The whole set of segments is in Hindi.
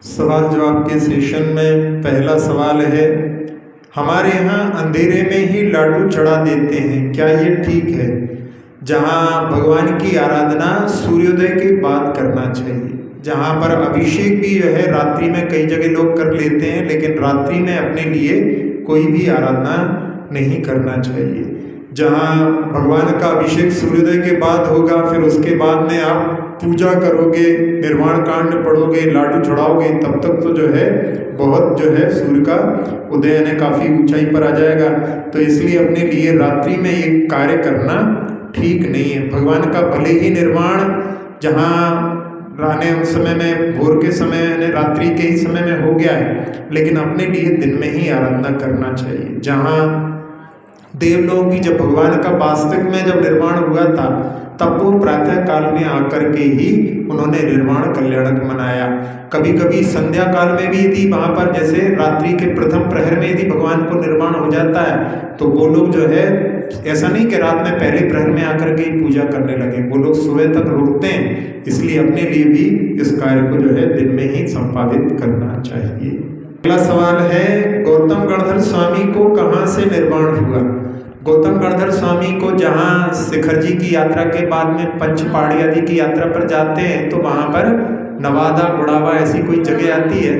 सवाल जवाब के सेशन में पहला सवाल है, हमारे यहाँ अंधेरे में ही लाडू चढ़ा देते हैं, क्या ये ठीक है? जहाँ भगवान की आराधना सूर्योदय के बाद करना चाहिए। जहाँ पर अभिषेक भी जो है रात्रि में कई जगह लोग कर लेते हैं, लेकिन रात्रि में अपने लिए कोई भी आराधना नहीं करना चाहिए। जहाँ भगवान का अभिषेक सूर्योदय के बाद होगा, फिर उसके बाद में आप पूजा करोगे, निर्वाण कांड पढ़ोगे, लाडू चढ़ाओगे, तब तक तो जो है बहुत जो है सूर्य का उदय यानी काफ़ी ऊंचाई पर आ जाएगा। तो इसलिए अपने लिए रात्रि में ये कार्य करना ठीक नहीं है। भगवान का भले ही निर्वाण जहाँ राने उस समय में भोर के समय यानी रात्रि के ही समय में हो गया है, लेकिन अपने लिए दिन में ही आराधना करना चाहिए। जहाँ देवलोक की जब भगवान का वास्तविक में जब निर्वाण हुआ था, तब वो प्रातः काल में आकर के ही उन्होंने निर्वाण कल्याणक मनाया। कभी कभी संध्या काल में भी यदि वहाँ पर जैसे रात्रि के प्रथम प्रहर में यदि भगवान को निर्वाण हो जाता है, तो वो लोग जो है ऐसा नहीं कि रात में पहले प्रहर में आकर के ही पूजा करने लगे, वो लोग सुबह तक रुकते हैं। इसलिए अपने लिए भी इस कार्य को जो है दिन में ही संपादित करना चाहिए। अगला सवाल है, गौतम गणधर स्वामी को कहाँ से निर्वाण हुआ? गौतम गणधर स्वामी को जहाँ शिखर जी की यात्रा के बाद में पंच पहाड़ी आदि की यात्रा पर जाते हैं, तो वहाँ पर नवादा गुड़ावा ऐसी कोई जगह आती है,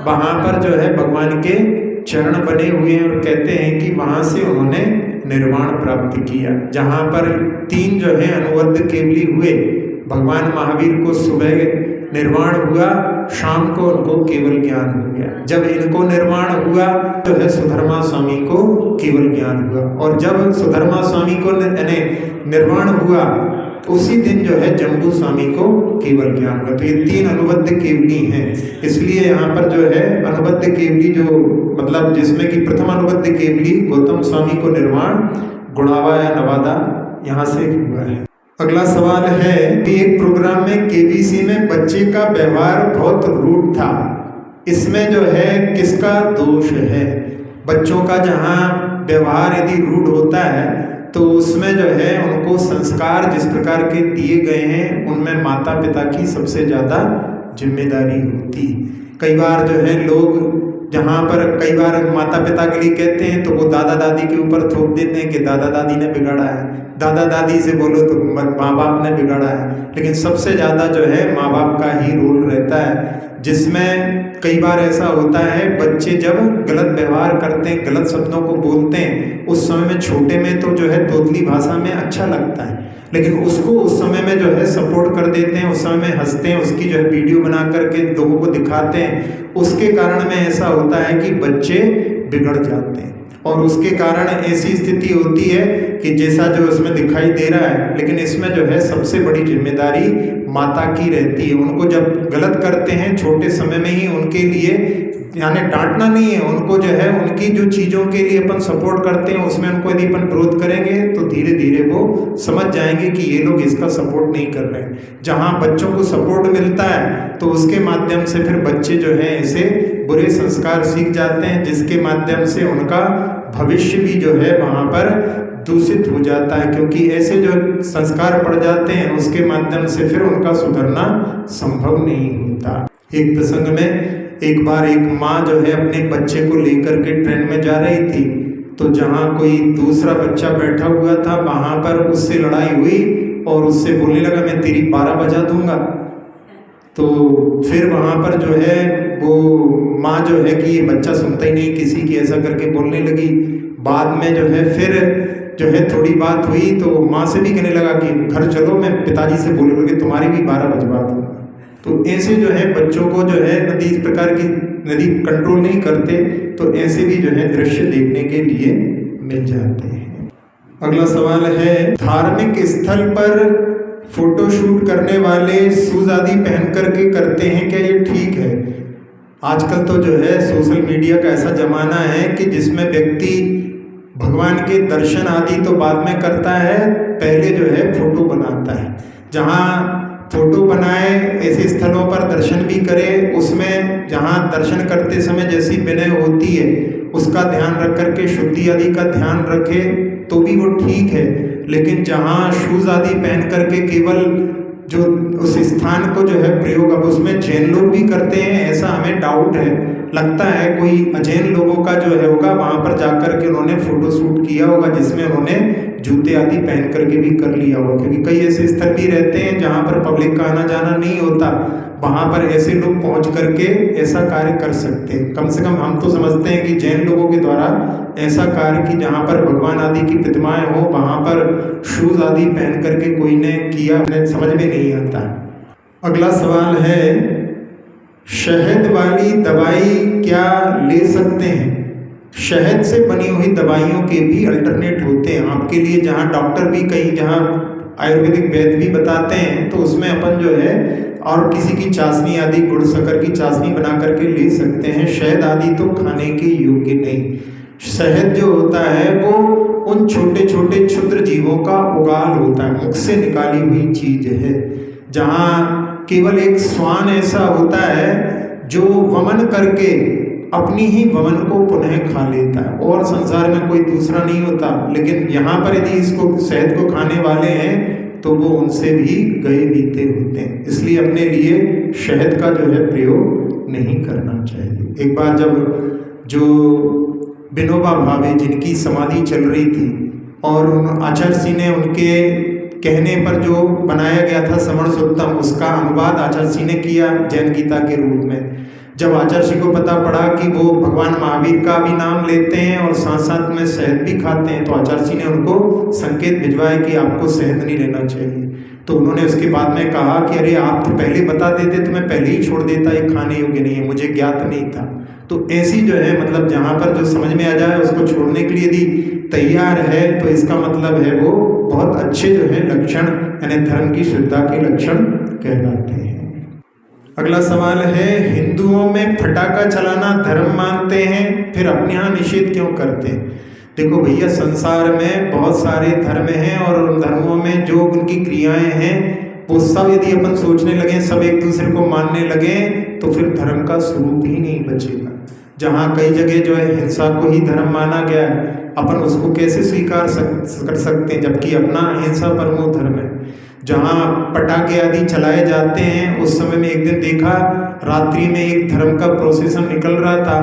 वहाँ पर जो है भगवान के चरण बने हुए हैं और कहते हैं कि वहाँ से उन्होंने निर्वाण प्राप्त किया। जहाँ पर 3 जो है अनुवद्ध केवली हुए, भगवान महावीर को सुबह निर्वाण हुआ, शाम को उनको केवल ज्ञान हो गया। जब इनको निर्वाण हुआ तो है सुधर्मा स्वामी को केवल ज्ञान हुआ, और जब सुधर्मा स्वामी को निर्वाण हुआ उसी दिन जो है जम्बू स्वामी को केवल ज्ञान हुआ। तो ये 3 अनुबद्ध केवली हैं। इसलिए यहाँ पर जो है अनुबद्ध केवली जो मतलब जिसमें कि प्रथम अनुबद्ध केवली गौतम स्वामी को निर्वाण गुड़ावा या नवादा यहाँ से हुआ है। अगला सवाल है कि एक प्रोग्राम में केबीसी में बच्चे का व्यवहार बहुत रूड था, इसमें जो है किसका दोष है? बच्चों का जहाँ व्यवहार यदि रूड होता है तो उसमें जो है उनको संस्कार जिस प्रकार के दिए गए हैं उनमें माता पिता की सबसे ज़्यादा जिम्मेदारी होती। कई बार जो है लोग जहाँ पर कई बार माता पिता के लिए कहते हैं तो वो दादा दादी के ऊपर थोप देते हैं कि दादा दादी ने बिगाड़ा है, दादा दादी से बोलो तो माँ बाप ने बिगाड़ा है। लेकिन सबसे ज़्यादा जो है माँ बाप का ही रोल रहता है, जिसमें कई बार ऐसा होता है बच्चे जब गलत व्यवहार करते हैं, गलत शब्दों को बोलते हैं, उस समय में छोटे में तो जो है तोतली भाषा में अच्छा लगता है, लेकिन उसको उस समय में जो है सपोर्ट कर देते हैं, उस समय में हंसते हैं, उसकी जो है वीडियो बना करके लोगों को दिखाते हैं। उसके कारण में ऐसा होता है कि बच्चे बिगड़ जाते हैं, और उसके कारण ऐसी स्थिति होती है कि जैसा जो इसमें दिखाई दे रहा है, लेकिन इसमें जो है सबसे बड़ी जिम्मेदारी माता की रहती है। उनको जब गलत करते हैं छोटे समय में ही उनके लिए यानी डांटना नहीं है, उनको जो है उनकी जो चीज़ों के लिए अपन सपोर्ट करते हैं उसमें उनको यदि अपन विरोध करेंगे तो धीरे धीरे वो समझ जाएंगे कि ये लोग इसका सपोर्ट नहीं कर रहे हैं। जहाँ बच्चों को सपोर्ट मिलता है तो उसके माध्यम से फिर बच्चे जो है ऐसे बुरे संस्कार सीख जाते हैं, जिसके माध्यम से उनका भविष्य भी जो है वहाँ पर दूषित हो जाता है, क्योंकि ऐसे जो संस्कार पड़ जाते हैं उसके माध्यम से फिर उनका सुधरना संभव नहीं होता। एक प्रसंग में एक बार एक माँ जो है अपने बच्चे को लेकर के ट्रेन में जा रही थी, तो जहाँ कोई दूसरा बच्चा बैठा हुआ था वहाँ पर उससे लड़ाई हुई और उससे बोलने लगा मैं तेरी 12 बजा दूंगा। तो फिर वहाँ पर जो है वो माँ जो है कि ये बच्चा सुनता ही नहीं किसी की, ऐसा करके बोलने लगी। बाद में जो है फिर जो है थोड़ी बात हुई तो माँ से भी कहने लगा कि घर चलो मैं पिताजी से बोलूँगा कि तुम्हारी भी 12 बजवा दूँगा। तो ऐसे जो है बच्चों को जो है यदि इस प्रकार की यदि कंट्रोल नहीं करते तो ऐसे भी जो है दृश्य देखने के लिए मिल जाते हैं। अगला सवाल है, धार्मिक स्थल पर फोटोशूट करने वाले शूज आदि पहन करके करते हैं, क्या ये ठीक है? आजकल तो जो है सोशल मीडिया का ऐसा ज़माना है कि जिसमें व्यक्ति भगवान के दर्शन आदि तो बाद में करता है, पहले जो है फोटो बनाता है। जहाँ फोटो बनाए ऐसे स्थलों पर दर्शन भी करे, उसमें जहाँ दर्शन करते समय जैसी विनय होती है उसका ध्यान रख करके शुद्धि आदि का ध्यान रखे तो भी वो ठीक है। लेकिन जहाँ शूज आदि पहन करके केवल जो उस स्थान को जो है प्रयोग अब उसमें जैन लोग भी करते हैं, ऐसा हमें डाउट है। लगता है कोई अजैन लोगों का जो है होगा, वहाँ पर जाकर के उन्होंने फोटो शूट किया होगा जिसमें उन्होंने जूते आदि पहन करके भी कर लिया होगा, क्योंकि कई ऐसे स्थल भी रहते हैं जहाँ पर पब्लिक का आना जाना नहीं होता, वहाँ पर ऐसे लोग पहुँच करके ऐसा कार्य कर सकते हैं। कम से कम हम तो समझते हैं कि जैन लोगों के द्वारा ऐसा कार्य कि जहाँ पर भगवान आदि की प्रतिमाएं हो वहाँ पर शूज आदि पहन करके कोई ने किया, उन्हें समझ में नहीं आता। अगला सवाल है, शहद वाली दवाई क्या ले सकते हैं? शहद से बनी हुई दवाइयों के भी अल्टरनेट होते हैं आपके लिए, जहाँ डॉक्टर भी कहीं जहाँ आयुर्वेदिक वैद्य भी बताते हैं, तो उसमें अपन जो है और किसी की चाशनी आदि गुड़ शक्कर की चाशनी बना करके ले सकते हैं। शहद आदि तो खाने के योग्य नहीं। शहद जो होता है वो उन छोटे छोटे क्षुद्र जीवों का उगाल होता है, मुख से निकाली हुई चीज है, जहाँ केवल एक श्वान ऐसा होता है जो वमन करके अपनी ही वमन को पुनः खा लेता है, और संसार में कोई दूसरा नहीं होता। लेकिन यहाँ पर यदि इसको शहद को खाने वाले हैं तो वो उनसे भी गए बीते होते हैं, इसलिए अपने लिए शहद का जो है प्रयोग नहीं करना चाहिए। एक बार जब जो विनोबा भावे जिनकी समाधि चल रही थी और आचार्य सिंह ने उनके कहने पर जो बनाया गया था श्रवण सुत्तम, उसका अनुवाद आचार्य सिंह ने किया जैन गीता के रूप में। जब आचार्य सिंह को पता पड़ा कि वो भगवान महावीर का भी नाम लेते हैं और साथ साथ में शहद भी खाते हैं, तो आचार्य सिंह ने उनको संकेत भिजवाया कि आपको शहद नहीं लेना चाहिए। तो उन्होंने उसके बाद में कहा कि अरे आप तो पहले बता देते तो मैं पहले ही छोड़ देता, ये खाने योग्य नहीं है, मुझे ज्ञात नहीं था। तो ऐसी जो है मतलब जहाँ पर जो समझ में आ जाए उसको छोड़ने के लिए यदि तैयार है तो इसका मतलब है वो बहुत अच्छे जो है लक्षण यानी धर्म की शुद्धता के लक्षण कहलाते हैं। अगला सवाल है, हिंदुओं में फटाका चलाना धर्म मानते हैं, फिर अपने यहाँ निषेध क्यों करते हैं? देखो भैया, संसार में बहुत सारे धर्म हैं और उन धर्मों में जो उनकी क्रियाएं हैं वो सब यदि अपन सोचने लगे, सब एक दूसरे को मानने लगे, तो फिर धर्म का स्वरूप ही नहीं बचेगा। जहाँ कई जगह जो है हिंसा को ही धर्म माना गया है, अपन उसको कैसे स्वीकार कर सकते हैं, जबकि अपना अहिंसा परमो धर्म है। जहाँ पटाखे आदि चलाए जाते हैं, उस समय में एक दिन देखा रात्रि में एक धर्म का प्रोसेसन निकल रहा था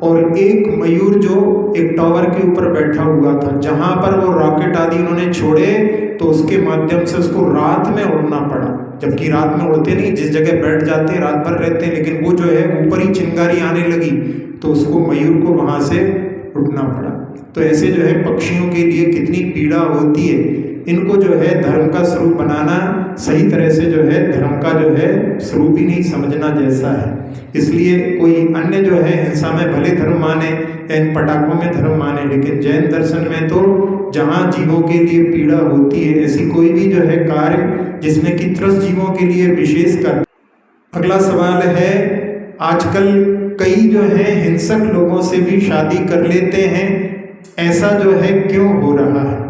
और एक मयूर जो एक टावर के ऊपर बैठा हुआ था, जहाँ पर वो रॉकेट आदि उन्होंने छोड़े तो उसके माध्यम से उसको रात में उड़ना पड़ा। जबकि रात में उड़ते नहीं, जिस जगह बैठ जाते हैं रात भर रहते हैं, लेकिन वो जो है ऊपर ही चिंगारी आने लगी तो उसको मयूर को वहाँ से उठना पड़ा। तो ऐसे जो है पक्षियों के लिए कितनी पीड़ा होती है। इनको जो है धर्म का स्वरूप बनाना सही तरह से जो है धर्म का जो है स्वरूप ही नहीं समझना जैसा है। इसलिए कोई अन्य जो है हिंसा में भले धर्म माने या इन पटाखों में धर्म माने, लेकिन जैन दर्शन में तो जहाँ जीवों के लिए पीड़ा होती है ऐसी कोई भी जो है कार्य जिसमें कि त्रस्त जीवों के लिए विशेष कर। अगला सवाल है, आजकल कई जो है हिंसक लोगों से भी शादी कर लेते हैं, ऐसा जो है क्यों हो रहा है?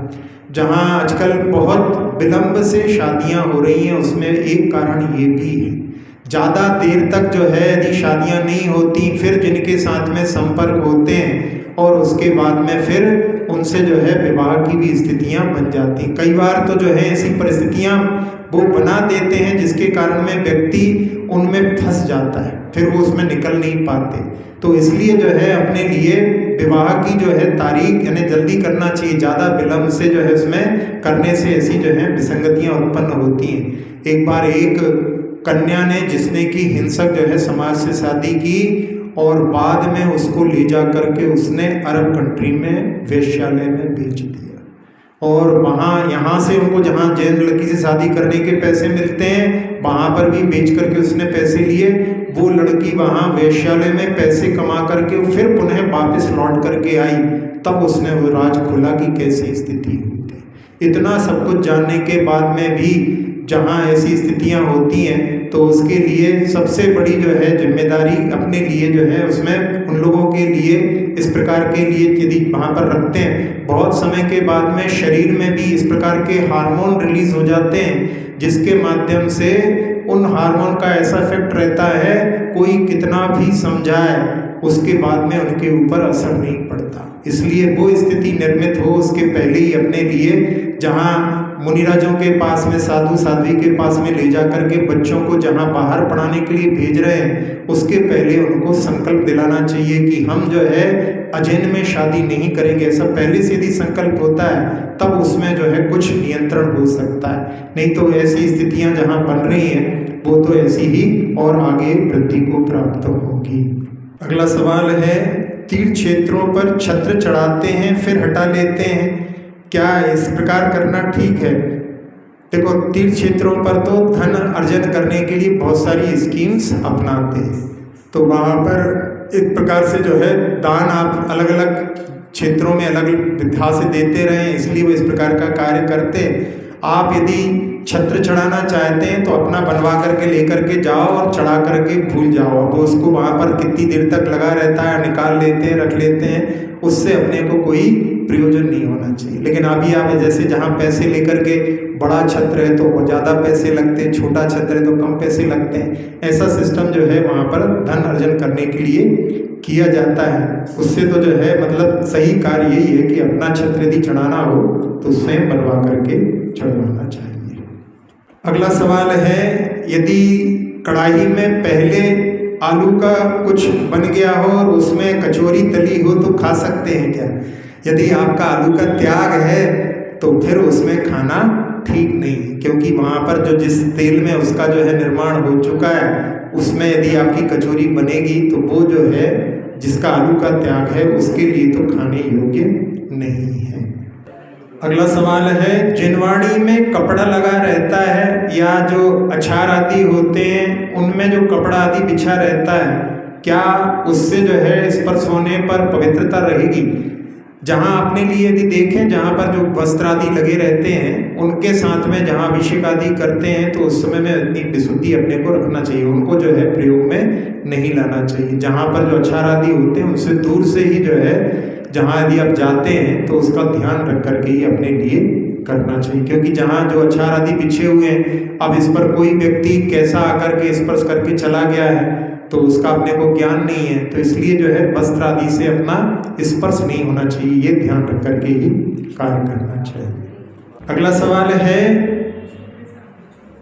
जहाँ आजकल बहुत विलंब से शादियां हो रही हैं, उसमें एक कारण ये भी है, ज़्यादा देर तक जो है यदि शादियां नहीं होती, फिर जिनके साथ में संपर्क होते हैं और उसके बाद में फिर उनसे जो है विवाह की भी स्थितियां बन जाती हैं। कई बार तो जो है ऐसी परिस्थितियां वो बना देते हैं जिसके कारण में व्यक्ति उनमें फंस जाता है, फिर वो उसमें निकल नहीं पाते। तो इसलिए जो है अपने लिए विवाह की जो है तारीख यानी जल्दी करना चाहिए, ज़्यादा विलंब से जो है उसमें करने से ऐसी जो है विसंगतियाँ उत्पन्न होती हैं। एक बार एक कन्या ने जिसने कि हिंसक जो है समाज से शादी की और बाद में उसको ले जा करके उसने अरब कंट्री में वेश्यालय में बेच दिया, और वहाँ यहाँ से उनको जहाँ जैन लड़की से शादी करने के पैसे मिलते हैं वहाँ पर भी बेच करके उसने पैसे लिए। वो लड़की वहाँ वेश्यालय में पैसे कमा करके फिर पुनः वापस लौट करके आई, तब उसने वो राज खुला कि कैसी स्थिति हुई थी। इतना सब कुछ जानने के बाद में भी जहाँ ऐसी स्थितियाँ होती हैं तो उसके लिए सबसे बड़ी जो है जिम्मेदारी अपने लिए जो है उसमें उन लोगों के लिए इस प्रकार के लिए यदि वहाँ पर रखते हैं, बहुत समय के बाद में शरीर में भी इस प्रकार के हार्मोन रिलीज हो जाते हैं जिसके माध्यम से उन हार्मोन का ऐसा इफेक्ट रहता है कोई कितना भी समझाए उसके बाद में उनके ऊपर असर नहीं पड़ता। इसलिए वो स्थिति निर्मित हो उसके पहले ही अपने लिए जहाँ मुनिराजों के पास में, साधु साध्वी के पास में ले जा करके बच्चों को जहाँ बाहर पढ़ाने के लिए भेज रहे हैं, उसके पहले उनको संकल्प दिलाना चाहिए कि हम जो है अजैन में शादी नहीं करेंगे। ऐसा पहले से यदि संकल्प होता है तब उसमें जो है कुछ नियंत्रण हो सकता है, नहीं तो ऐसी स्थितियाँ जहाँ बन रही हैं वो तो ऐसी ही और आगे वृद्धि को प्राप्त होगी। अगला सवाल है, तीर्थ क्षेत्रों पर छत्र चढ़ाते हैं फिर हटा लेते हैं, क्या इस प्रकार करना ठीक है? देखो, तीर्थ क्षेत्रों पर तो धन अर्जन करने के लिए बहुत सारी स्कीम्स अपनाते हैं, तो वहाँ पर एक प्रकार से जो है दान आप अलग अलग क्षेत्रों में अलग विधा से देते रहें, इसलिए वो इस प्रकार का कार्य करते हैं। आप यदि छत्र चढ़ाना चाहते हैं तो अपना बनवा करके लेकर के जाओ और चढ़ा करके भूल जाओ। अब उसको वहाँ पर कितनी देर तक लगा रहता है, निकाल लेते हैं, रख लेते हैं, उससे अपने को कोई प्रयोजन नहीं होना चाहिए। लेकिन अभी आप जैसे जहाँ पैसे लेकर के बड़ा छत्र है तो ज़्यादा पैसे लगते हैं, छोटा छत्र है तो कम पैसे लगते हैं, ऐसा सिस्टम जो है वहाँ पर धन अर्जन करने के लिए किया जाता है। उससे तो जो है मतलब सही कार्य यही है कि अपना छत्र यदि चढ़ाना हो तो स्वयं बनवा करके चढ़वाना चाहिए। अगला सवाल है, यदि कढ़ाई में पहले आलू का कुछ बन गया हो और उसमें कचौरी तली हो तो खा सकते हैं क्या? यदि आपका आलू का त्याग है तो फिर उसमें खाना ठीक नहीं है, क्योंकि वहाँ पर जो जिस तेल में उसका जो है निर्माण हो चुका है उसमें यदि आपकी कचौरी बनेगी तो वो जो है जिसका आलू का त्याग है उसके लिए तो खाने योग्य नहीं है। अगला सवाल है, जिनवाणी में कपड़ा लगा रहता है या जो अछार आदि होते हैं उनमें जो कपड़ा आदि बिछा रहता है, क्या उससे जो है स्पर्श होने पर पवित्रता रहेगी? जहाँ अपने लिए यदि देखें, जहाँ पर जो वस्त्र आदि लगे रहते हैं उनके साथ में जहाँ अभिषेक आदि करते हैं तो उस समय में इतनी विशुद्धि अपने को रखना चाहिए, उनको जो है प्रयोग में नहीं लाना चाहिए। जहाँ पर जो अछार आदि होते हैं उनसे दूर से ही जो है जहाँ यदि आप जाते हैं तो उसका ध्यान रख करके ही अपने लिए करना चाहिए, क्योंकि जहाँ जो अछार आदि बिछे हुए हैं, अब इस पर कोई व्यक्ति कैसा आकर के स्पर्श करके चला गया है तो उसका अपने को ज्ञान नहीं है, तो इसलिए जो है वस्त्र आदि से अपना स्पर्श नहीं होना चाहिए, ये ध्यान रख करके ही कार्य करना चाहिए। अगला सवाल है,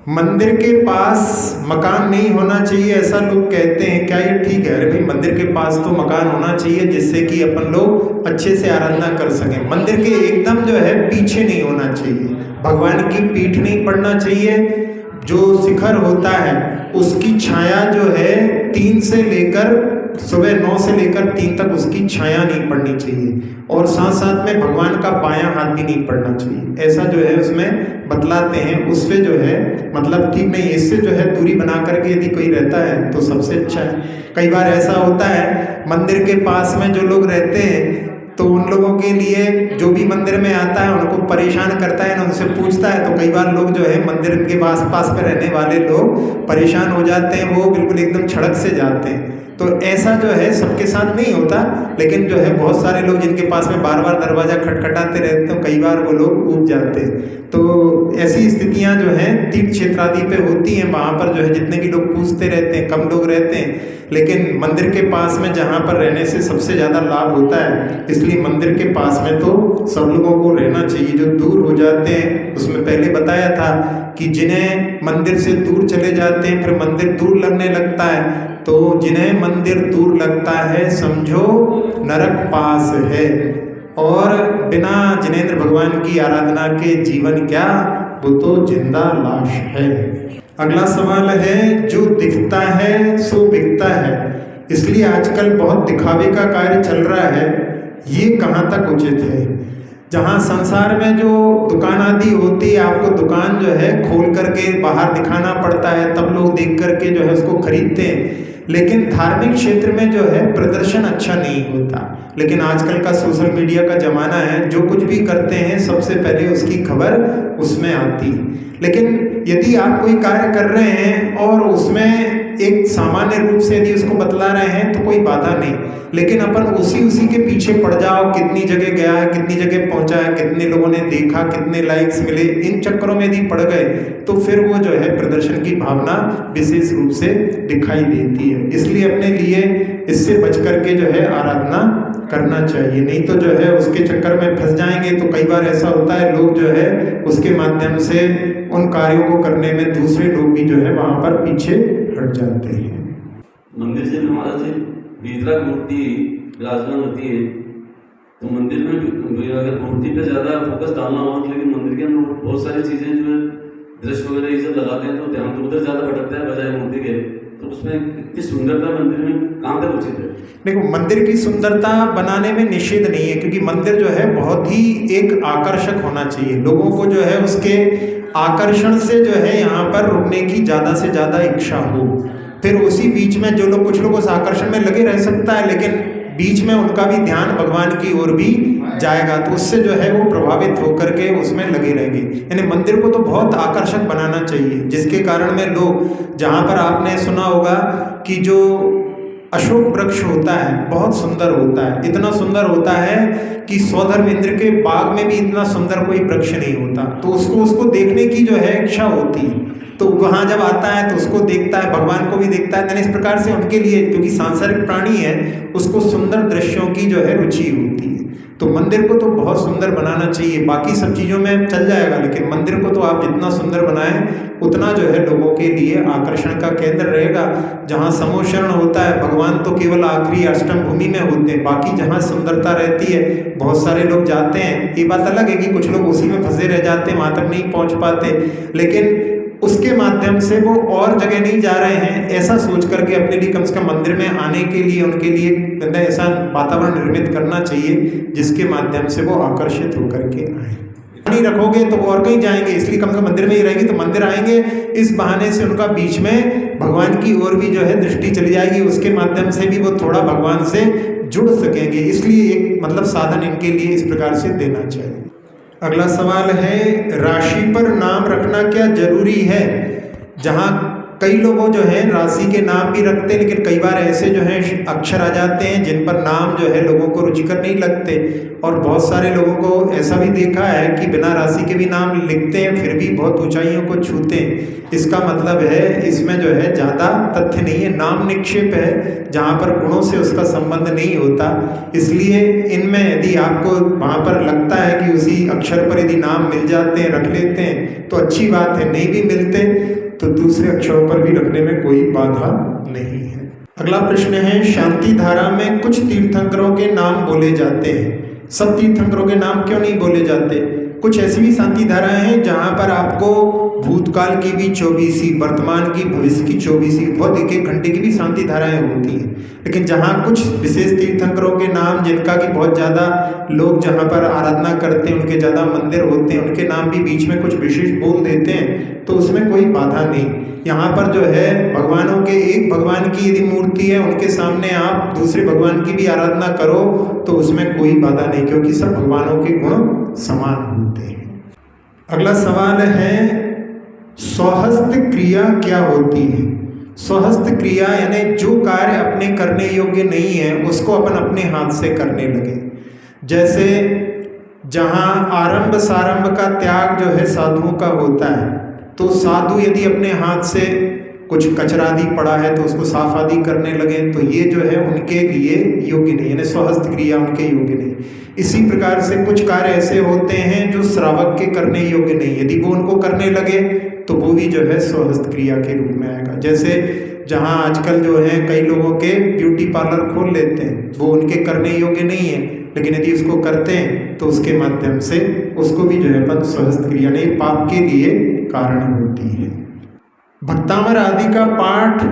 मंदिर के पास मकान नहीं होना चाहिए ऐसा लोग कहते हैं, क्या ये ठीक है? अरे भाई, मंदिर के पास तो मकान होना चाहिए जिससे कि अपन लोग अच्छे से आराधना कर सकें। मंदिर के एकदम जो है पीछे नहीं होना चाहिए, भगवान की पीठ नहीं पड़ना चाहिए, जो शिखर होता है उसकी छाया जो है 3 से लेकर सुबह 9 से लेकर 3 तक उसकी छाया नहीं पड़नी चाहिए, और साथ साथ में भगवान का बायां हाथ भी नहीं पड़ना चाहिए, ऐसा जो है उसमें बतलाते हैं। उससे जो है मतलब ठीक नहीं, इससे जो है दूरी बना करके यदि कोई रहता है तो सबसे अच्छा है। कई बार ऐसा होता है मंदिर के पास में जो लोग रहते हैं तो उन लोगों के लिए जो भी मंदिर में आता है उनको परेशान करता है ना, उनसे पूछता है, तो कई बार लोग जो है मंदिर के पास में रहने वाले लोग परेशान हो जाते हैं, वो बिल्कुल एकदम छड़क से जाते हैं। तो ऐसा जो है सबके साथ नहीं होता, लेकिन जो है बहुत सारे लोग जिनके पास में बार बार दरवाज़ा खटखटाते रहते हैं, कई बार वो लोग ऊब जाते हैं। तो ऐसी स्थितियां जो हैं तीर्थ क्षेत्र आदि पे होती हैं, वहाँ पर जो है जितने भी लोग पूछते रहते हैं, कम लोग रहते हैं, लेकिन मंदिर के पास में जहाँ पर रहने से सबसे ज़्यादा लाभ होता है, इसलिए मंदिर के पास में तो सब लोगों को रहना चाहिए। जो दूर हो जाते हैं, उसमें पहले बताया था कि जिन्हें मंदिर से दूर चले जाते हैं फिर मंदिर दूर लगने लगता है, तो जिन्हें मंदिर दूर लगता है समझो नरक पास है, और बिना जिनेंद्र भगवान की आराधना के जीवन क्या, वो तो जिंदा लाश है। अगला सवाल है, जो दिखता है सो बिकता है, इसलिए आजकल बहुत दिखावे का कार्य चल रहा है, ये कहाँ तक उचित है? जहाँ संसार में जो दुकान आदि होती है, आपको दुकान जो है खोल करके बाहर दिखाना पड़ता है, तब लोग देख करके जो है उसको खरीदते हैं, लेकिन धार्मिक क्षेत्र में जो है प्रदर्शन अच्छा नहीं होता। लेकिन आजकल का सोशल मीडिया का ज़माना है, जो कुछ भी करते हैं सबसे पहले उसकी खबर उसमें आती है। लेकिन यदि आप कोई कार्य कर रहे हैं और उसमें एक सामान्य रूप से यदि उसको बतला रहे हैं तो कोई बाधा नहीं, लेकिन अपन उसी के पीछे पड़ जाओ, कितनी जगह गया है, कितनी जगह पहुंचा है, कितने लोगों ने देखा, कितने लाइक्स मिले, इन चक्करों में यदि पड़ गए तो फिर वो जो है प्रदर्शन की भावना विशेष रूप से दिखाई देती है। इसलिए अपने लिए इससे बच करके जो है आराधना करना चाहिए, नहीं तो जो है उसके चक्कर में फंस जाएंगे। तो कई बार ऐसा होता है लोग जो है उसके माध्यम से उन कार्यों को करने में दूसरे लोग भी जो है वहाँ पर पीछे हट जाते हैं। मंदिर से महाराज जी वितरक मूर्ति विराजमान होती है, तो मंदिर में अगर मूर्ति पे ज़्यादा फोकस डालना हो, लेकिन मंदिर के अंदर बहुत सारी चीज़ें जो है दृश्य वगैरह ये सब लगाते हैं, तो ध्यान तो उधर ज़्यादा भटकता है बजाय मूर्ति के। तो उसमें इतनी सुंदरता मंदिर में कहाँ तक उचित है? देखो, मंदिर की सुंदरता बनाने में निषेध नहीं है, क्योंकि मंदिर जो है बहुत ही एक आकर्षक होना चाहिए। लोगों को जो है उसके आकर्षण से जो है यहाँ पर रुकने की ज़्यादा से ज़्यादा इच्छा हो। फिर उसी बीच में जो लोग, कुछ लोग उस आकर्षण में लगे रह सकता है, लेकिन बीच में उनका भी ध्यान भगवान की ओर भी जाएगा, तो उससे जो है वो प्रभावित होकर के उसमें लगे रहेंगे। यानी मंदिर को तो बहुत आकर्षक बनाना चाहिए, जिसके कारण में लोग, जहाँ पर आपने सुना होगा कि जो अशोक वृक्ष होता है बहुत सुंदर होता है, इतना सुंदर होता है कि सौधर्म इंद्र के बाग में भी इतना सुंदर कोई वृक्ष नहीं होता। तो उसको देखने की जो है इच्छा होती है, तो वहाँ जब आता है तो उसको देखता है, भगवान को भी देखता है। इस प्रकार से उनके लिए, क्योंकि सांसारिक प्राणी है, उसको सुंदर दृश्यों की जो है रुचि होती है। तो मंदिर को तो बहुत सुंदर बनाना चाहिए, बाकी सब चीज़ों में चल जाएगा, लेकिन मंदिर को तो आप जितना सुंदर बनाएं उतना जो है लोगों के लिए आकर्षण का केंद्र रहेगा। जहाँ समोशरण होता है, भगवान तो केवल आखिरी अष्टम भूमि में होते हैं, बाकी जहाँ सुंदरता रहती है बहुत सारे लोग जाते हैं। ये बात अलग है कि कुछ लोग उसी में फंसे रह जाते हैं, वहाँ तक नहीं पहुँच पाते, लेकिन उसके माध्यम से वो और जगह नहीं जा रहे हैं, ऐसा सोच करके अपने लिए कम से कम मंदिर में आने के लिए उनके लिए ऐसा वातावरण निर्मित करना चाहिए जिसके माध्यम से वो आकर्षित होकर के आए। नहीं रखोगे तो वो और कहीं जाएंगे, इसलिए कम से कम मंदिर में ही रहेंगे, तो मंदिर आएंगे, इस बहाने से उनका बीच में भगवान की ओर भी जो है दृष्टि चली जाएगी, उसके माध्यम से भी वो थोड़ा भगवान से जुड़ सकेंगे। इसलिए एक मतलब साधन इनके लिए इस प्रकार से देना चाहिए। अगला सवाल है, राशि पर नाम रखना क्या जरूरी है? जहाँ कई लोगों जो है राशि के नाम भी रखते हैं, लेकिन कई बार ऐसे जो है अक्षर आ जाते हैं जिन पर नाम जो है लोगों को रुचिकर नहीं लगते, और बहुत सारे लोगों को ऐसा भी देखा है कि बिना राशि के भी नाम लिखते हैं फिर भी बहुत ऊंचाइयों को छूते हैं। इसका मतलब है इसमें जो है ज़्यादा तथ्य नहीं है, नाम निक्षेप है जहाँ पर गुणों से उसका संबंध नहीं होता। इसलिए इनमें यदि आपको वहाँ पर लगता है कि उसी अक्षर पर यदि नाम मिल जाते हैं, रख लेते हैं तो अच्छी बात है, नहीं भी मिलते तो दूसरे अक्षरों पर भी रखने में कोई बाधा नहीं है। अगला प्रश्न है, शांति धारा में कुछ तीर्थंकरों के नाम बोले जाते हैं, सब तीर्थंकरों के नाम क्यों नहीं बोले जाते? कुछ ऐसी भी शांति धाराएं हैं जहां पर आपको भूतकाल की भी 24, वर्तमान की, भविष्य की 24, बहुत एक एक घंटे की भी शांति धाराएं होती हैं। लेकिन जहां कुछ विशेष तीर्थंकरों के नाम, जिनका कि बहुत ज़्यादा लोग जहां पर आराधना करते हैं, उनके ज़्यादा मंदिर होते हैं, उनके नाम भी बीच में कुछ विशेष बोल देते हैं, तो उसमें कोई बाधा नहीं। यहाँ पर जो है भगवानों के, एक भगवान की यदि मूर्ति है, उनके सामने आप दूसरे भगवान की भी आराधना करो तो उसमें कोई बाधा नहीं, क्योंकि सब भगवानों के गुण समान होते हैं। अगला सवाल है, स्वहस्त क्रिया क्या होती है? स्वहस्त क्रिया यानी जो कार्य अपने करने योग्य नहीं है उसको अपन अपने हाथ से करने लगे। जैसे जहाँ आरंभ सारंभ का त्याग जो है साधुओं का होता है, तो साधु यदि अपने हाथ से कुछ कचरा आदि पड़ा है तो उसको साफ आदि करने लगे, तो ये जो है उनके लिए योग्य नहीं, यानी स्वहस्त क्रिया उनके योग्य नहीं। इसी प्रकार से कुछ कार्य ऐसे होते हैं जो श्रावक के करने योग्य नहीं, यदि वो उनको करने लगे तो वो भी जो है स्वहस्त क्रिया के रूप में आएगा। जैसे जहाँ आजकल जो है कई लोगों के ब्यूटी पार्लर खोल लेते हैं, वो उनके करने योग्य नहीं है, लेकिन यदि उसको करते हैं तो उसके माध्यम से उसको भी जो है स्वहस्त क्रिया नहीं, पाप के लिए कारण होती है। भक्तामर आदि का पाठ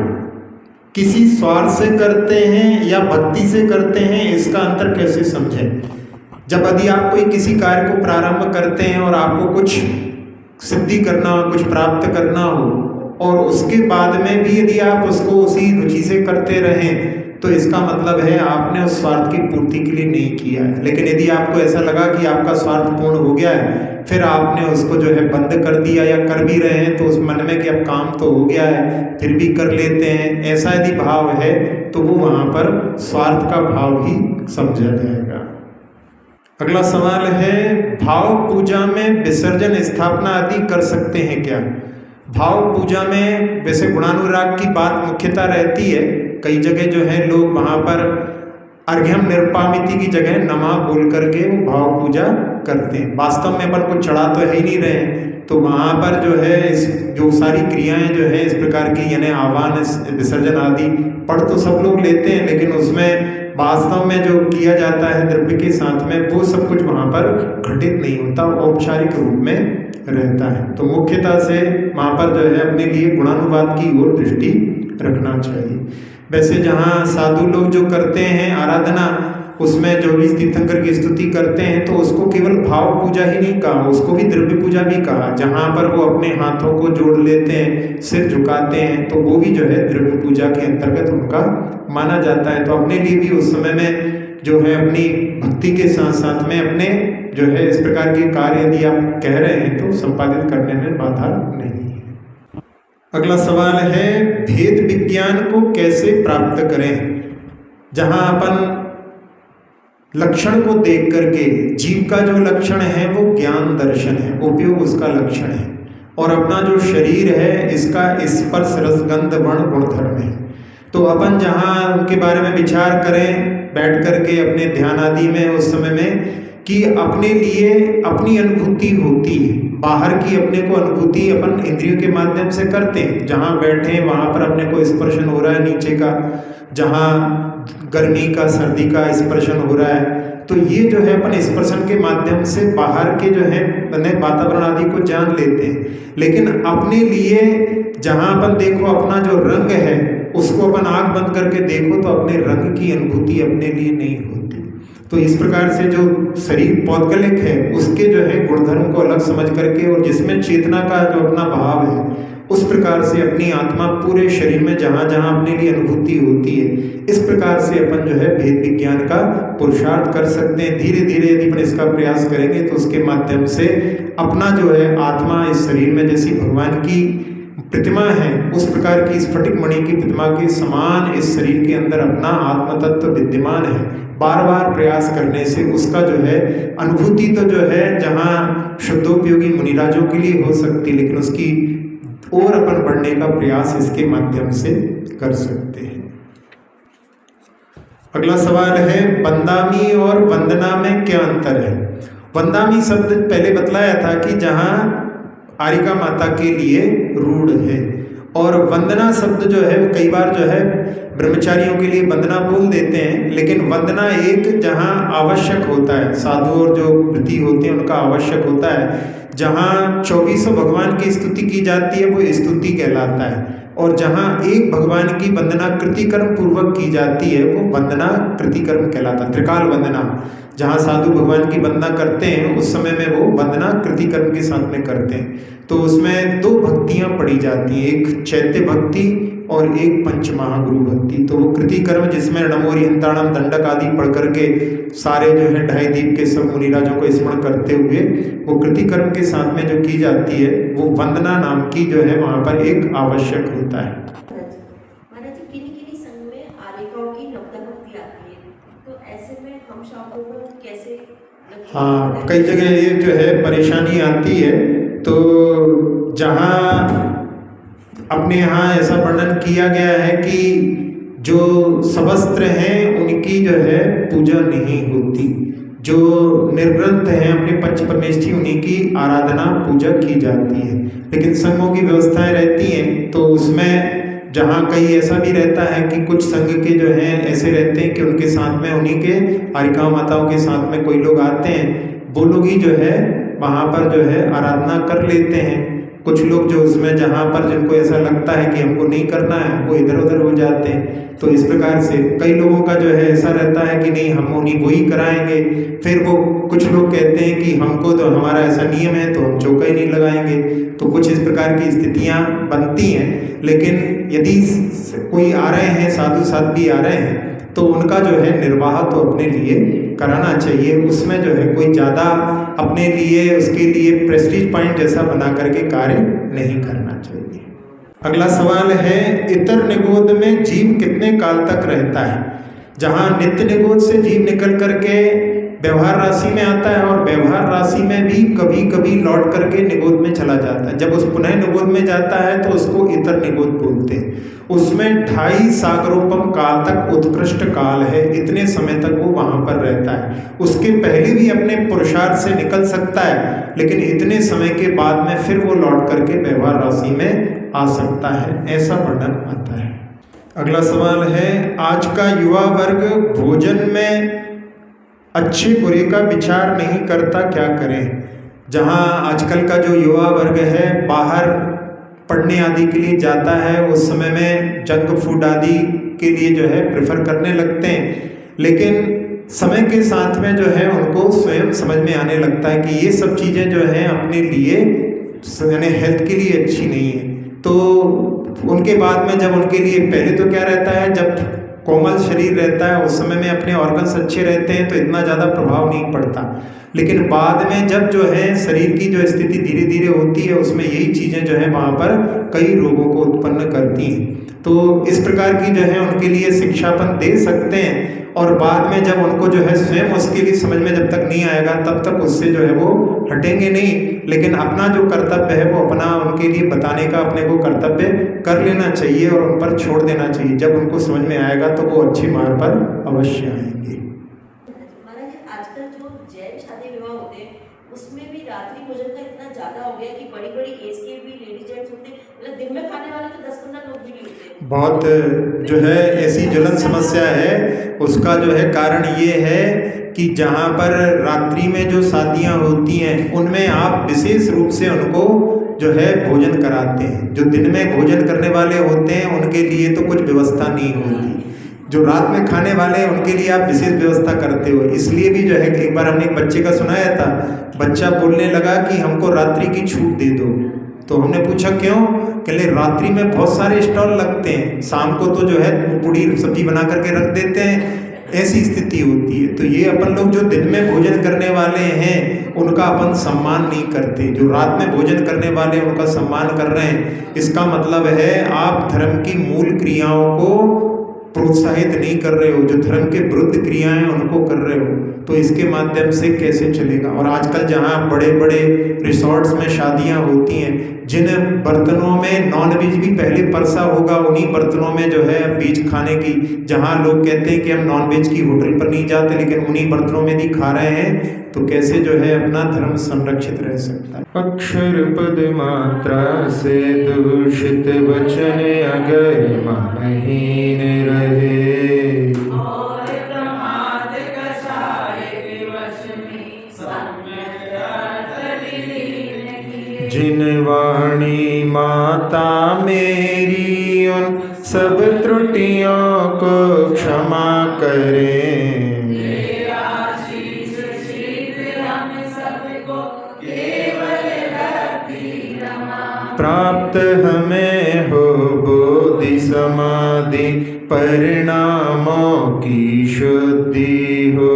किसी स्वार्थ से करते हैं या भक्ति से करते हैं, इसका अंतर कैसे समझें? जब यदि आप कोई किसी कार्य को प्रारंभ करते हैं और आपको कुछ सिद्धि करना हो, कुछ प्राप्त करना हो, और उसके बाद में भी यदि आप उसको उसी रुचि से करते रहें, तो इसका मतलब है आपने उस स्वार्थ की पूर्ति के लिए नहीं किया है। लेकिन यदि आपको ऐसा लगा कि आपका स्वार्थ पूर्ण हो गया है, फिर आपने उसको जो है बंद कर दिया या कर भी रहे हैं, तो उस मन में कि अब काम तो हो गया है फिर भी कर लेते हैं, ऐसा यदि भाव है तो वो वहाँ पर स्वार्थ का भाव ही समझा जाएगा। अगला सवाल है, भाव पूजा में विसर्जन स्थापना आदि कर सकते हैं क्या? भाव पूजा में वैसे गुणानुराग की बात मुख्यतः रहती है, कई जगह जो है लोग वहाँ पर अर्घ्यम निरपामिति की जगह नमः बोल करके वो भाव पूजा करते हैं। वास्तव में अपन को चढ़ा तो है ही नहीं रहे हैं, तो वहाँ पर जो है इस जो सारी क्रियाएं जो है इस प्रकार की, यानी आह्वान विसर्जन आदि पढ़ तो सब लोग लेते हैं, लेकिन उसमें वास्तव में जो किया जाता है द्रव्य के साथ में वो सब कुछ वहाँ पर घटित नहीं होता, औपचारिक रूप में रहता है। तो मुख्यतः से वहाँ पर जो है अपने लिए गुणानुवाद की ओर दृष्टि रखना चाहिए। वैसे जहाँ साधु लोग जो करते हैं आराधना, उसमें जो भी तीर्थंकर की स्तुति करते हैं तो उसको केवल भाव पूजा ही नहीं कहा, उसको भी द्रव्य पूजा भी कहा। जहाँ पर वो अपने हाथों को जोड़ लेते हैं, सिर झुकाते हैं, तो वो भी जो है द्रव्य पूजा के अंतर्गत उनका माना जाता है। तो अपने लिए भी उस समय में जो है अपनी भक्ति के साथ साथ में अपने जो है इस प्रकार के कार्य यदि आप कह रहे हैं तो संपादित करने में बाधा नहीं है। अगला सवाल है, भेद विज्ञान को कैसे प्राप्त करें? जहाँ अपन लक्षण को देख करके, जीव का जो लक्षण है वो ज्ञान दर्शन है, उपयोग उसका लक्षण है, और अपना जो शरीर है इसका स्पर्श रसगंध वर्ण गुणधर्म है। तो अपन जहाँ उनके बारे में विचार करें बैठ करके अपने ध्यान आदि में उस समय में, कि अपने लिए अपनी अनुभूति होती है, बाहर की अपने को अनुभूति अपन इंद्रियों के माध्यम से करते हैं। जहाँ बैठे वहाँ पर अपने को स्पर्शन हो रहा है नीचे का, जहाँ गर्मी का सर्दी का स्पर्शन हो रहा है, तो ये जो है अपन स्पर्शन के माध्यम से बाहर के जो है वातावरण आदि को जान लेते हैं। लेकिन अपने लिए जहाँ अपन देखो अपना जो रंग है उसको अपन आँख बंद करके देखो तो अपने रंग की अनुभूति अपने लिए नहीं होती। तो इस प्रकार से जो शरीर पौद्गलिक है उसके जो है गुणधर्म को अलग समझ करके, और जिसमें चेतना का जो अपना भाव है उस प्रकार से अपनी आत्मा पूरे शरीर में जहाँ जहाँ अपने लिए अनुभूति होती है, इस प्रकार से अपन जो है भेद विज्ञान का पुरुषार्थ कर सकते हैं। धीरे धीरे यदि अपन इसका प्रयास करेंगे तो उसके माध्यम से अपना जो है आत्मा इस शरीर में, जैसी भगवान की प्रतिमा है उस प्रकार की स्फटिक मणि की प्रतिमा के समान इस शरीर के अंदर अपना आत्म तत्व विद्यमान है। बार बार प्रयास करने से उसका जो है अनुभूति तो जो है जहाँ शुद्धोपयोगी मुनिराजों के लिए हो सकती, लेकिन उसकी और अपन बढ़ने का प्रयास इसके माध्यम से कर सकते हैं। अगला सवाल है, वंदामी और वंदना में क्या अंतर है? वंदामी शब्द पहले बतलाया था कि जहाँ आरिका माता के लिए रूढ़ है, और वंदना शब्द जो है कई बार जो है ब्रह्मचारियों के लिए वंदना बोल देते हैं, लेकिन वंदना एक जहाँ आवश्यक होता है, साधु और जो वृत्ति होते हैं उनका आवश्यक होता है, जहाँ 24 भगवान की स्तुति की जाती है वो स्तुति कहलाता है, और जहाँ एक भगवान की वंदना कृतिकर्म पूर्वक की जाती है वो वंदना कृतिकर्म कहलाता है। त्रिकाल वंदना, जहाँ साधु भगवान की वंदना करते हैं उस समय में वो वंदना कृतिकर्म के साथ में करते हैं। तो उसमें दो भक्तियाँ पढ़ी जाती हैं, एक चैत्य भक्ति और एक पंचमहागुरु भक्ति। तो वो कृतिकर्म जिसमें नमोरी हंताणम दंडक आदि पढ़ करके सारे जो है ढाई दीप के सब मुनिराजों को स्मरण करते हुए वो कृतिकर्म के साथ में जो की जाती है वो वंदना नाम की जो है वहाँ पर एक आवश्यक होता है। हाँ, कई जगह ये जो है परेशानी आती है। तो जहाँ अपने यहाँ ऐसा वर्णन किया गया है कि जो सबस्त्र हैं उनकी जो है पूजा नहीं होती, जो निर्ग्रंथ हैं अपने पंच परमेष्ठी उन्हीं की आराधना पूजा की जाती है। लेकिन संघों की व्यवस्थाएं रहती हैं, तो उसमें जहाँ कहीं ऐसा भी रहता है कि कुछ संघ के जो हैं ऐसे रहते हैं कि उनके साथ में उन्हीं के आरिका माताओं के साथ में कोई लोग आते हैं, वो लोग ही जो है वहाँ पर जो है आराधना कर लेते हैं। कुछ लोग जो उसमें जहाँ पर जिनको ऐसा लगता है कि हमको नहीं करना है वो इधर उधर हो जाते हैं। तो इस प्रकार से कई लोगों का जो है ऐसा रहता है कि नहीं हम उन्हीं को ही कराएंगे। फिर वो कुछ लोग कहते हैं कि हमको तो हमारा ऐसा नियम है तो हम चौका ही नहीं लगाएंगे। तो कुछ इस प्रकार की स्थितियाँ बनती हैं। लेकिन यदि कोई आ रहे हैं, साधु साध्वी आ रहे हैं, तो उनका जो है निर्वाह तो अपने लिए कराना चाहिए। उसमें जो है कोई ज़्यादा अपने लिए उसके लिए प्रेस्टीज पॉइंट जैसा बना करके कार्य नहीं करना चाहिए। अगला सवाल है, इतर निगोद में जीव कितने काल तक रहता है? जहाँ नित्य निगोद से जीव निकल करके व्यवहार राशि में आता है और व्यवहार राशि में भी कभी कभी लौट करके निगोद में चला जाता है। जब उस पुनः निगोद में जाता है तो उसको इतर निगोद बोलते हैं। उसमें 2.5 सागरोपम काल तक उत्कृष्ट काल है, इतने समय तक वो वहाँ पर रहता है। उसके पहले भी अपने पुरुषार्थ से निकल सकता है, लेकिन इतने समय के बाद में फिर वो लौट करके व्यवहार राशि में आ सकता है, ऐसा वर्णन आता है। अगला सवाल है, आज का युवा वर्ग भोजन में अच्छे बुरे का विचार नहीं करता, क्या करें? जहाँ आजकल का जो युवा वर्ग है बाहर पढ़ने आदि के लिए जाता है, उस समय में जंक फूड आदि के लिए जो है प्रेफर करने लगते हैं, लेकिन समय के साथ में जो है उनको स्वयं समझ में आने लगता है कि ये सब चीज़ें जो हैं अपने लिए यानी हेल्थ के लिए अच्छी नहीं है। तो उनके बाद में जब उनके लिए पहले तो क्या रहता है, जब कोमल शरीर रहता है उस समय में अपने ऑर्गन्स अच्छे रहते हैं तो इतना ज़्यादा प्रभाव नहीं पड़ता, लेकिन बाद में जब जो है शरीर की जो स्थिति धीरे धीरे होती है उसमें यही चीज़ें जो है वहाँ पर कई रोगों को उत्पन्न करती हैं। तो इस प्रकार की जो है उनके लिए शिक्षापन दे सकते हैं, और बाद में जब उनको जो है स्वयं उसके लिए समझ में जब तक नहीं आएगा तब तक उससे जो है वो हटेंगे नहीं, लेकिन अपना जो कर्तव्य है वो अपना उनके लिए बताने का अपने को कर्तव्य कर लेना चाहिए और उन पर छोड़ देना चाहिए। जब उनको समझ में आएगा तो वो अच्छी मार्ग पर अवश्य आएंगे। आजकल जो जैन शादी विवाह होते हैं उसमें भी रात्रि भोजन का इतना ज्यादा हो गया कि बड़ी बड़ी एज के भी लेडीज जेंट्स होते हैं, मतलब दिन में खाने वाले तो 10-15 लोग भी नहीं होते। बहुत जो है ऐसी ज्वलन समस्या है, उसका जो है कारण ये है कि जहाँ पर रात्रि में जो शादियाँ होती हैं उनमें आप विशेष रूप से उनको जो है भोजन कराते हैं। जो दिन में भोजन करने वाले होते हैं उनके लिए तो कुछ व्यवस्था नहीं होती, जो रात में खाने वाले हैं उनके लिए आप विशेष व्यवस्था करते हो। इसलिए भी जो है एक बार हमने एक बच्चे का सुनाया था, बच्चा बोलने लगा कि हमको रात्रि की छूट दे दो। तो हमने पूछा क्यों? कहले रात्रि में बहुत सारे स्टॉल लगते हैं, शाम को तो जो है पूड़ी सब्जी बना करके रख देते हैं, ऐसी स्थिति होती है। तो ये अपन लोग जो दिन में भोजन करने वाले हैं उनका अपन सम्मान नहीं करते, जो रात में भोजन करने वाले हैं उनका सम्मान कर रहे हैं। इसका मतलब है आप धर्म की मूल क्रियाओं को प्रोत्साहित नहीं कर रहे हो, जो धर्म के विरुद्ध क्रियाएं उनको कर रहे हो, तो इसके माध्यम से कैसे चलेगा। और आजकल जहाँ बड़े बड़े रिसोर्ट्स में शादियाँ होती हैं, जिन बर्तनों में नॉनवेज भी पहले परसा होगा उन्हीं बर्तनों में जो है बीज खाने की, जहाँ लोग कहते हैं कि हम नॉनवेज की होटल पर नहीं जाते लेकिन उन्हीं बर्तनों में भी खा रहे हैं, तो कैसे जो है अपना धर्म संरक्षित रह सकता है। अक्षर पद मात्रा से दूषित वचन अगर मनहीन रहे, जिन वाणी माता मेरी उन सब त्रुटियों को क्षमा करें। प्राप्त हमें हो बोधि समाधि परिणामों की शुद्धि हो।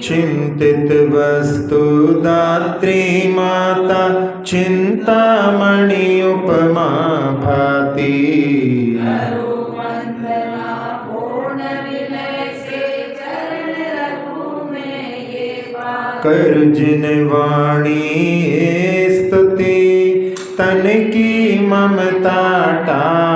चिंतित वस्तु दात्री माता चिंतामणि उपमा भाति। कर जिन वाणी स्तुति तन की ममता टा